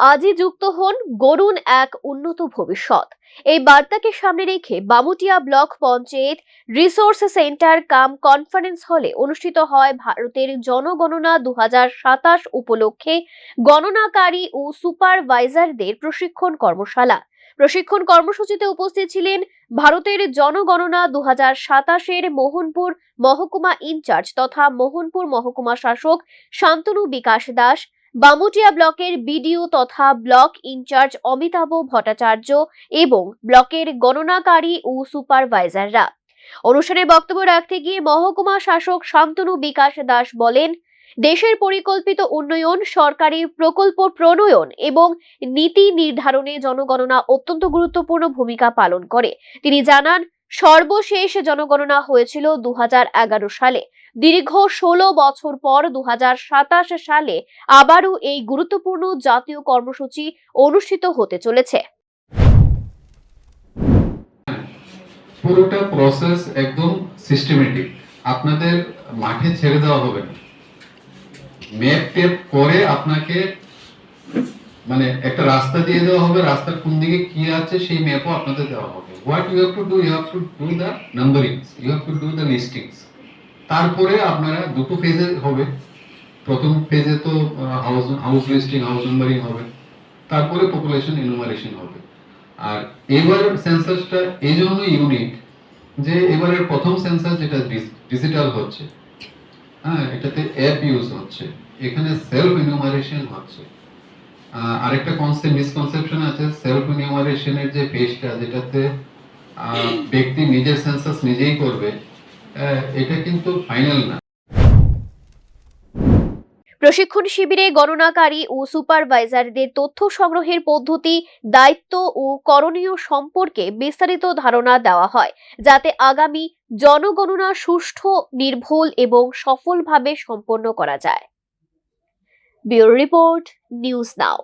আজই যুক্ত হন, গড়ুন এক উন্নত ভবিষ্যৎ। এই বার্তাকে সামনে রেখে Bamutia block panchayat resource centre cum conference হলে অনুষ্ঠিত হয় ভারতের জনগণনা 2027 উপলক্ষে গণনাকারী ও সুপারভাইজারদের প্রশিক্ষণ কর্মশালা। প্রশিক্ষণ কর্মসূচিতে উপস্থিত ছিলেন ভারতের জনগণনা 2027 মোহনপুর মহকুমা ইনচার্জ তথা মোহনপুর মহকুমা শাসক শান্তনু বিকাশ দাস, বামুটিয়া ব্লকের বিডিও তথা ব্লক ইনচার্জ অমিতাভ ভট্টাচার্য এবং ব্লকের গণনাকারী ও সুপারভাইজাররা। অনুষ্ঠানে বক্তব্য রাখতে গিয়ে মহকুমা শাসক শান্তনু বিকাশ দাস বলেন, দেশের পরিকল্পিত উন্নয়ন, সরকারি প্রকল্প প্রণয়ন এবং নীতি নির্ধারণে জনগণনা অত্যন্ত গুরুত্বপূর্ণ ভূমিকা পালন করে। তিনি জানান, সর্বশেষ জনগণনা হয়েছিল 2011 সালে। দীর্ঘ 16 বছর পর 2027 সালে আবারও এই গুরুত্বপূর্ণ জাতীয় কর্মসূচি অনুষ্ঠিত হতে চলেছে। পুরোটা প্রসেস একদম সিস্টেমেটিক, আপনাদের মাঠে ছেড়ে দেওয়া হবে না। ম্যাপ টেপ করে আপনাকে মানে একটা রাস্তা দিয়ে দেওয়া হবে, রাস্তার কোন দিকে কি আছে সেই ম্যাপও আপনাদের দেওয়া হবে। What you have to do, you have to do the numberings, you have to do the listings. তারপরে আপনারা দুটো ফেজে হবে। প্রথম ফেজে তো হাউস লিস্টিং, হাউস নাম্বারিং হবে, তারপরে পপুলেশন ইনুমারেশন হবে। আর এবার সেন্সাসটা এই জন্য ইউনিক যে এবারের প্রথম সেন্সাস যেটা ডিজিটাল হচ্ছে, হ্যাঁ, এটাতে অ্যাপ ইউজ হচ্ছে, এখানে সেলফ ইনুমারেশন হচ্ছে। আরেকটা মিসকনসেপশন আছে, সেলফ ইনুমারেশনের যে পেজটা যেটাতে ব্যক্তি নিজের সেন্সাস নিজেই করবে, এটা কিন্তু ফাইনাল না। প্রশিক্ষণ শিবিরে গণনাকারী ও সুপারভাইজারদের তথ্য সংগ্রহের পদ্ধতি, দায়িত্ব ও করণীয় সম্পর্কে বিস্তারিত ধারণা দেওয়া হয়, যাতে আগামী জনগণনা সুষ্ঠু, নির্ভুল এবং সফলভাবে সম্পন্ন করা যায়। Bureau report, news now.